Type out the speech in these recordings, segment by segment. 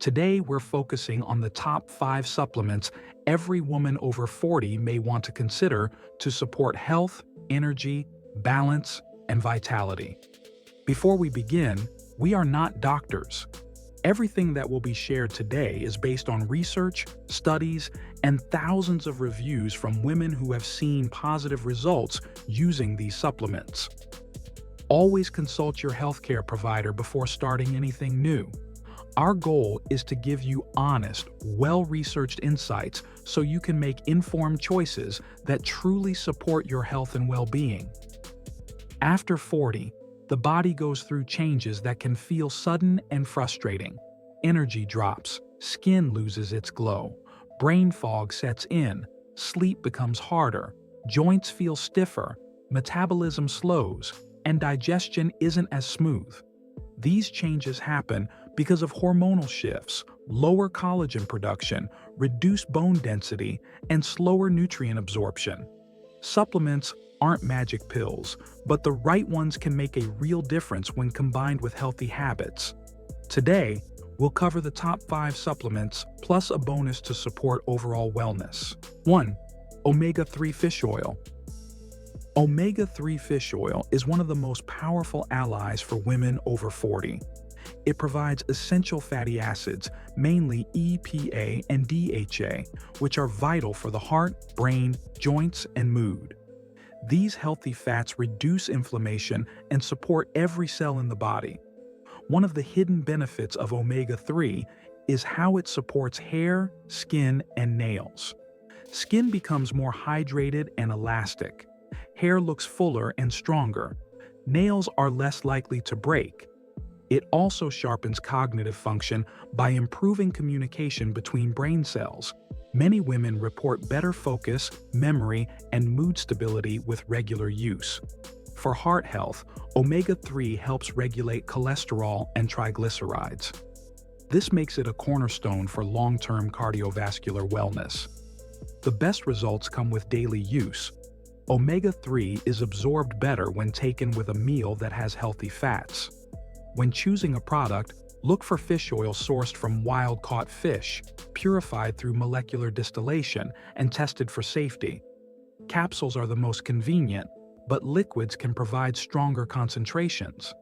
Today, we're focusing on the top 5 supplements every woman over 40 may want to consider to support health, energy, balance, and vitality. Before we begin, we are not doctors. Everything that will be shared today is based on research, studies, and thousands of reviews from women who have seen positive results using these supplements. Always consult your healthcare provider before starting anything new. Our goal is to give you honest, well-researched insights so you can make informed choices that truly support your health and well-being. After 40, the body goes through changes that can feel sudden and frustrating. Energy drops, skin loses its glow, brain fog sets in, sleep becomes harder, joints feel stiffer, metabolism slows, and digestion isn't as smooth. These changes happen because of hormonal shifts, lower collagen production, reduced bone density, and slower nutrient absorption. Supplements aren't magic pills, but the right ones can make a real difference when combined with healthy habits. Today, we'll cover the top 5 supplements plus a bonus to support overall wellness. 1. Omega-3 fish oil. Omega-3 fish oil is one of the most powerful allies for women over 40. It provides essential fatty acids, mainly EPA and DHA, which are vital for the heart, brain, joints, and mood. These healthy fats reduce inflammation and support every cell in the body. One of the hidden benefits of omega-3 is how it supports hair, skin, and nails. Skin becomes more hydrated and elastic. Hair looks fuller and stronger. Nails are less likely to break. It also sharpens cognitive function by improving communication between brain cells. Many women report better focus, memory, and mood stability with regular use. For heart health, omega-3 helps regulate cholesterol and triglycerides. This makes it a cornerstone for long-term cardiovascular wellness. The best results come with daily use. Omega-3 is absorbed better when taken with a meal that has healthy fats. When choosing a product, look for fish oil sourced from wild-caught fish, purified through molecular distillation, and tested for safety. Capsules are the most convenient, but liquids can provide stronger concentrations.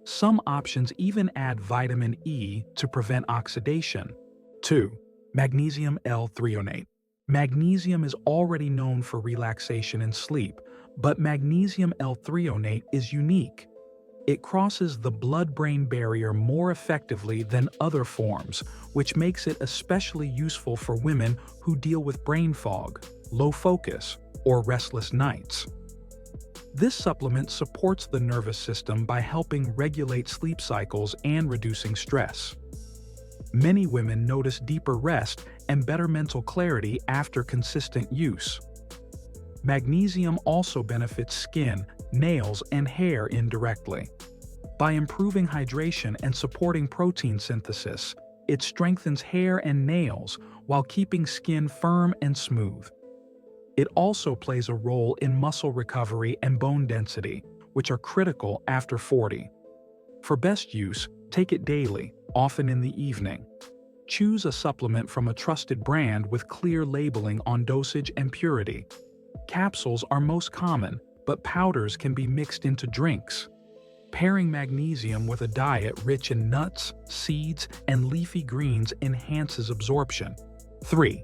Some options even add vitamin E to prevent oxidation. 2. Magnesium L-Threonate. Magnesium is already known for relaxation and sleep, but magnesium L-Threonate is unique. It crosses the blood-brain barrier more effectively than other forms, which makes it especially useful for women who deal with brain fog, low focus, or restless nights. This supplement supports the nervous system by helping regulate sleep cycles and reducing stress. Many women notice deeper rest and better mental clarity after consistent use. Magnesium also benefits skin, nails, and hair indirectly. By improving hydration and supporting protein synthesis, it strengthens hair and nails while keeping skin firm and smooth. It also plays a role in muscle recovery and bone density, which are critical after 40. For best use, take it daily, often in the evening. Choose a supplement from a trusted brand with clear labeling on dosage and purity. Capsules are most common, but powders can be mixed into drinks. Pairing magnesium with a diet rich in nuts, seeds, and leafy greens enhances absorption. 3.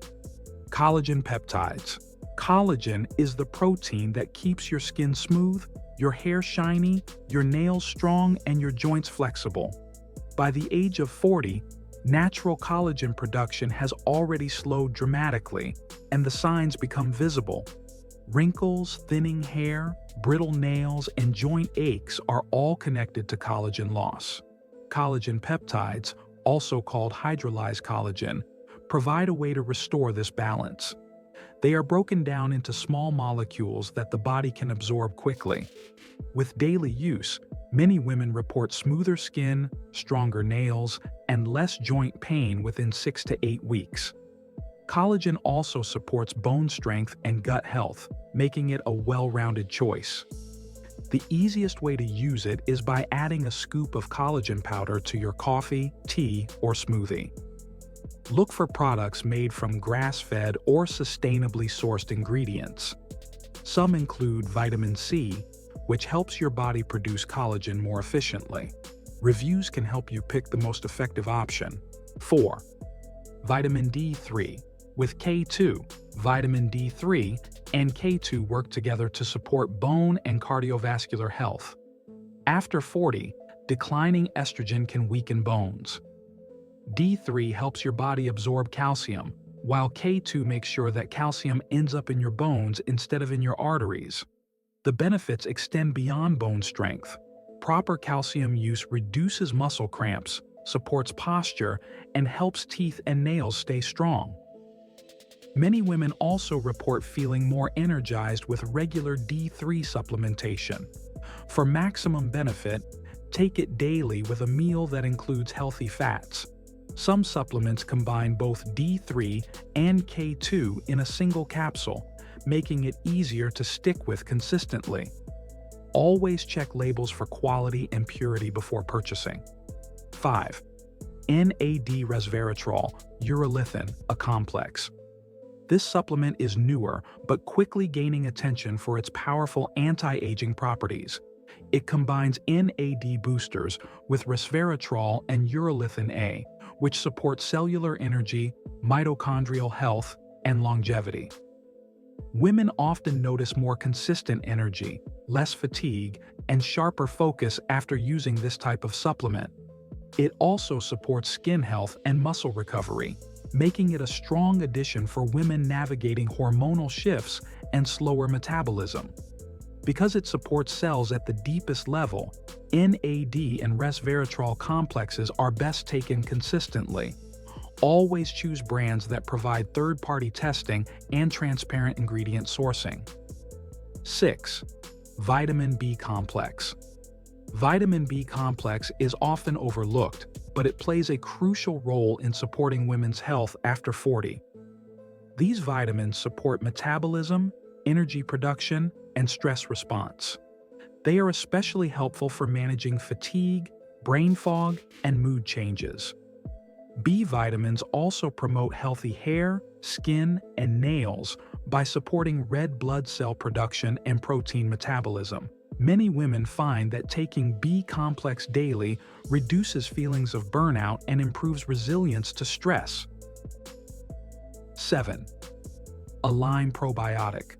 Collagen peptides. Collagen is the protein that keeps your skin smooth, your hair shiny, your nails strong, and your joints flexible. By the age of 40, natural collagen production has already slowed dramatically, and the signs become visible. Wrinkles, thinning hair, brittle nails, and joint aches are all connected to collagen loss. Collagen peptides, also called hydrolyzed collagen, provide a way to restore this balance. They are broken down into small molecules that the body can absorb quickly. With daily use, many women report smoother skin, stronger nails, and less joint pain within 6 to 8 weeks. Collagen also supports bone strength and gut health, making it a well-rounded choice. The easiest way to use it is by adding a scoop of collagen powder to your coffee, tea, or smoothie. Look for products made from grass-fed or sustainably sourced ingredients. Some include vitamin C, which helps your body produce collagen more efficiently. Reviews can help you pick the most effective option. 4. Vitamin D3. With K2, vitamin D3 and K2 work together to support bone and cardiovascular health. After 40, declining estrogen can weaken bones. D3 helps your body absorb calcium, while K2 makes sure that calcium ends up in your bones instead of in your arteries. The benefits extend beyond bone strength. Proper calcium use reduces muscle cramps, supports posture, and helps teeth and nails stay strong. Many women also report feeling more energized with regular D3 supplementation. For maximum benefit, take it daily with a meal that includes healthy fats. Some supplements combine both D3 and K2 in a single capsule, making it easier to stick with consistently. Always check labels for quality and purity before purchasing. 5. NAD Resveratrol, urolithin, a complex. This supplement is newer but quickly gaining attention for its powerful anti-aging properties. It combines NAD boosters with resveratrol and urolithin A, which support cellular energy, mitochondrial health, and longevity. Women often notice more consistent energy, less fatigue, and sharper focus after using this type of supplement. It also supports skin health and muscle recovery, making it a strong addition for women navigating hormonal shifts and slower metabolism. Because it supports cells at the deepest level, NAD and resveratrol complexes are best taken consistently. Always choose brands that provide third-party testing and transparent ingredient sourcing. 6. Vitamin B complex. Vitamin B complex is often overlooked, but it plays a crucial role in supporting women's health after 40. These vitamins support metabolism, energy production, and stress response. They are especially helpful for managing fatigue, brain fog, and mood changes. B vitamins also promote healthy hair, skin, and nails by supporting red blood cell production and protein metabolism. Many women find that taking B complex daily reduces feelings of burnout and improves resilience to stress. 7. Align probiotic.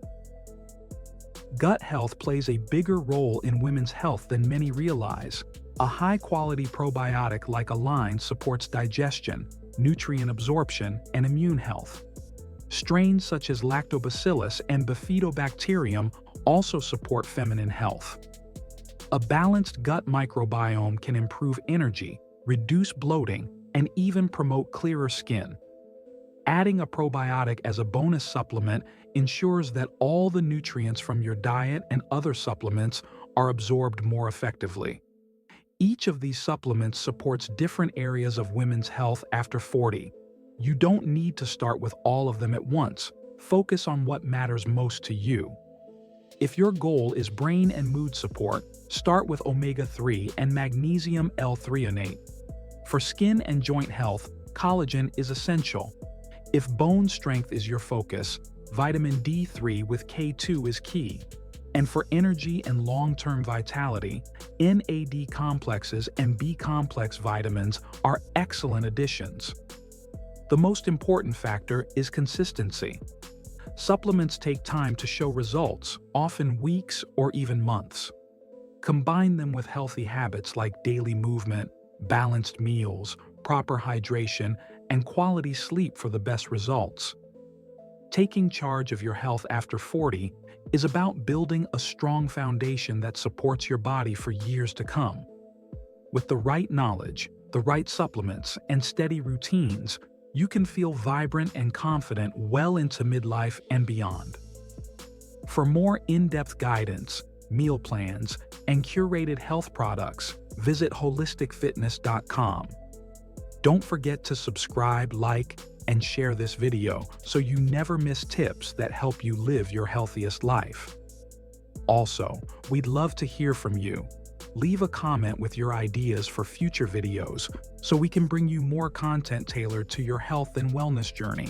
Gut health plays a bigger role in women's health than many realize. A high-quality probiotic like Align supports digestion, nutrient absorption, and immune health. Strains such as Lactobacillus and Bifidobacterium also support feminine health. A balanced gut microbiome can improve energy, reduce bloating, and even promote clearer skin. Adding a probiotic as a bonus supplement ensures that all the nutrients from your diet and other supplements are absorbed more effectively. Each of these supplements supports different areas of women's health after 40. You don't need to start with all of them at once. Focus on what matters most to you. If your goal is brain and mood support, start with omega-3 and magnesium L-Threonate. For skin and joint health, collagen is essential. If bone strength is your focus, vitamin D3 with K2 is key. And for energy and long-term vitality, NAD complexes and B-complex vitamins are excellent additions. The most important factor is consistency. Supplements take time to show results, often weeks or even months. Combine them with healthy habits like daily movement, balanced meals, proper hydration, and quality sleep for the best results. Taking charge of your health after 40 is about building a strong foundation that supports your body for years to come. With the right knowledge, the right supplements, and steady routines, you can feel vibrant and confident well into midlife and beyond. For more in-depth guidance, meal plans, and curated health products, visit holisticfitness.com. Don't forget to subscribe, like, and share this video so you never miss tips that help you live your healthiest life. Also, we'd love to hear from you. Leave a comment with your ideas for future videos so we can bring you more content tailored to your health and wellness journey.